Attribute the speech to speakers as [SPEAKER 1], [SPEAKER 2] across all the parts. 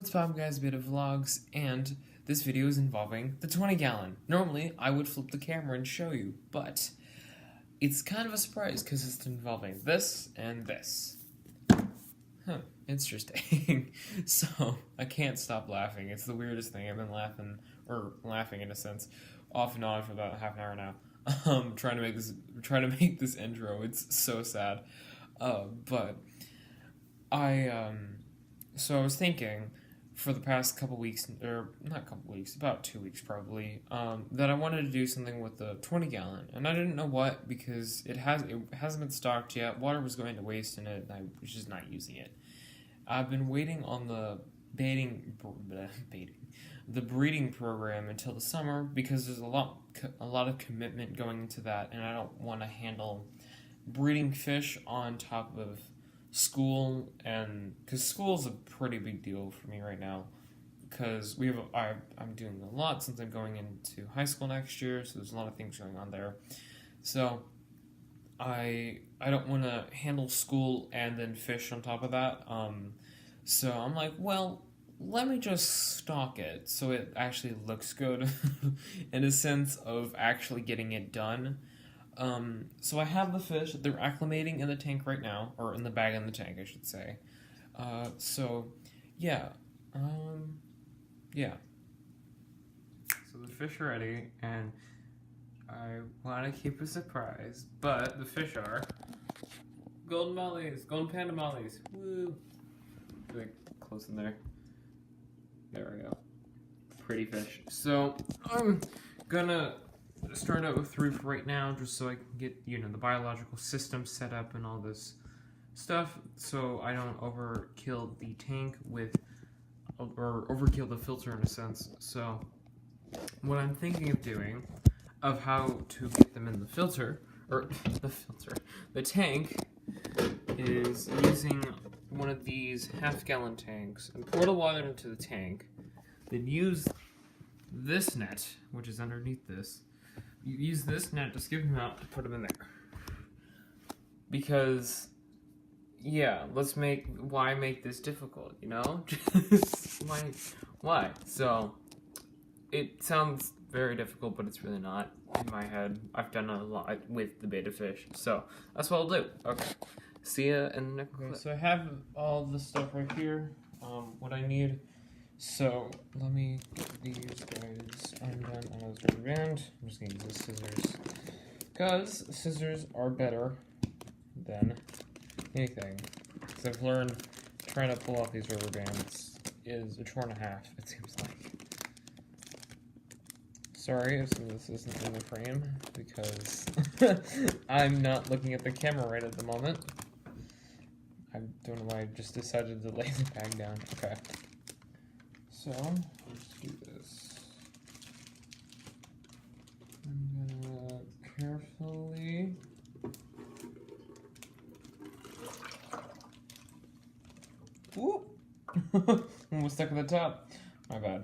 [SPEAKER 1] What's up guys, Beta Vlogs, and this video is involving the 20 gallon. Normally, I would flip the camera and show you, but it's kind of a surprise because it's involving this and this. Huh, interesting. So, I can't stop laughing. It's the weirdest thing. I've been laughing in a sense, off and on for about half an hour now. Trying to make this intro. It's so sad. But so I was thinking for the past couple weeks, or not couple weeks, about 2 weeks probably, that I wanted to do something with the 20 gallon, and I didn't know what because it hasn't been stocked yet. Water was going to waste in it, and I was just not using it. I've been waiting on the breeding program until the summer because there's a lot of commitment going into that, and I don't want to handle breeding fish on top of school, and because school is a pretty big deal for me right now because I'm doing a lot since I'm going into high school next year, so there's a lot of things going on there. So I don't want to handle school and then fish on top of that. So I'm like, well, let me just stock it so it actually looks good in a sense of actually getting it done. So I have the fish. They're acclimating in the tank right now, or in the bag in the tank, I should say. Yeah. Yeah. So the fish are ready, and I want to keep a surprise, but the fish are golden mollies, golden panda mollies. Woo! Like close in there. There we go. Pretty fish. So I'm gonna start out with 3 for right now, just so I can get the biological system set up and all this stuff, so I don't overkill the tank or overkill the filter in a sense. So what I'm thinking of doing, of how to get them in the filter, or the tank, is using one of these half-gallon tanks and pour the water into the tank, then use this net, which is underneath this. You use this net to scoop them out to put them in there. Because, yeah, why make this difficult, you know? Why? So, it sounds very difficult, but it's really not in my head. I've done a lot with the beta fish, so that's what I'll do. Okay, see ya in the next clip. So I have all the stuff right here, what I need. So, let me get these guys undone on those rubber band. I'm just gonna use the scissors, because scissors are better than anything. Because I've learned trying to pull off these rubber bands is a chore and a half, it seems like. Sorry if some of this isn't in the frame, because I'm not looking at the camera right at the moment. I don't know why I just decided to lay the bag down. Okay. So, let's do this. I'm gonna carefully... Whoop! Almost stuck at the top. My bad.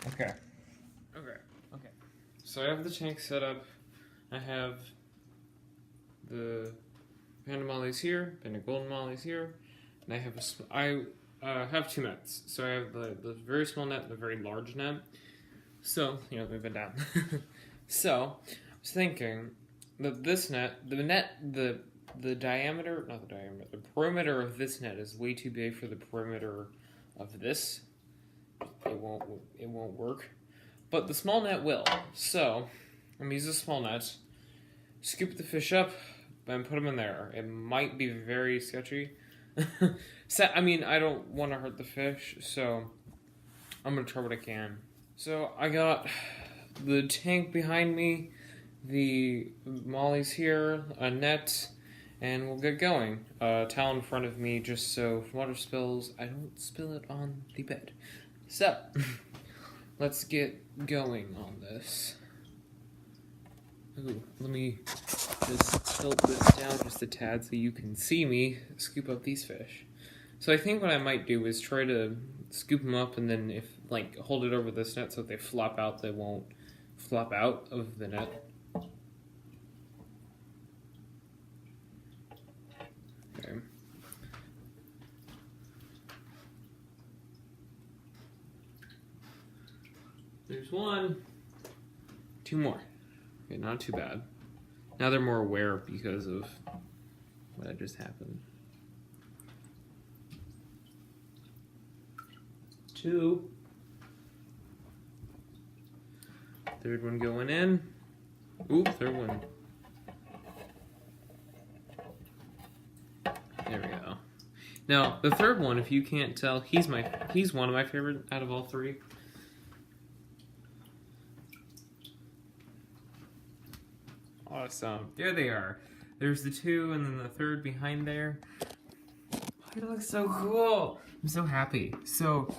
[SPEAKER 1] Okay. So I have the tank set up. I have the panda mollies here, panda golden mollies here, and I have 2 nets. So I have the very small net and the very large net. So, move it down. So, I was thinking that this net, the perimeter of this net is way too big for the perimeter of this. It won't work. But the small net will. So, I'm gonna use the small net, scoop the fish up, and put them in there. It might be very sketchy. I don't want to hurt the fish, so I'm gonna try what I can. So, I got the tank behind me, the mollies here, a net, and we'll get going. A towel in front of me, just so if water spills, I don't spill it on the bed. So, let's get going on this. Ooh, let me just tilt this down just a tad so you can see me scoop up these fish. So I think what I might do is try to scoop them up and then hold it over this net so if they flop out, they won't flop out of the net. Okay. There's one. Two more. Okay, not too bad. Now they're more aware because of what had just happened. Two. Third one going in. Ooh, third one. There we go. Now, the third one, if you can't tell, he's one of my favorite out of all three. Awesome. There they are. There's the two and then the third behind there. Oh, it looks so cool. I'm so happy. So,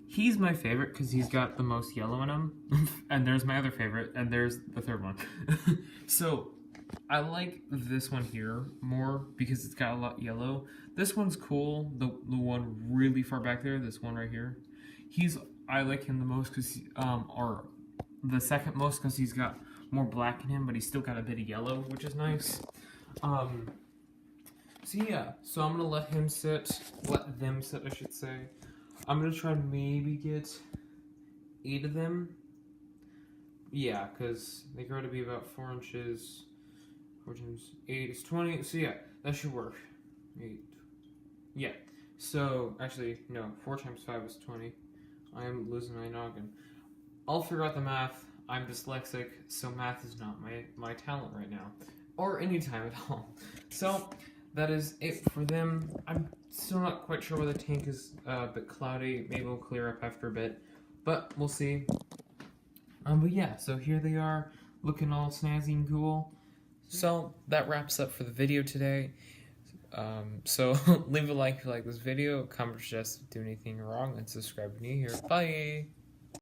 [SPEAKER 1] he's my favorite because he's got the most yellow in him. And there's my other favorite, and there's the third one. So, I like this one here more because it's got a lot yellow. This one's cool. The one really far back there, this one right here. I like him the most because, or the second most because he's got more black in him, but he's still got a bit of yellow, which is nice. So yeah, so I'm gonna let them sit, I should say. I'm gonna try to maybe get 8 of them. Yeah, because they grow to be about 4 inches. 4 times 8 is 20. So yeah, that should work. 8. Yeah. So actually, no. 4 times 5 is 20. I am losing my noggin. I'll figure out the math. I'm dyslexic, so math is not my talent right now, or any time at all. So that is it for them. I'm still not quite sure where the tank is a bit cloudy. Maybe it'll clear up after a bit, but we'll see. But yeah, so here they are, looking all snazzy and cool. So that wraps up for the video today. So leave a like if you like this video, comment if you do anything wrong, and subscribe if you're new here. Bye!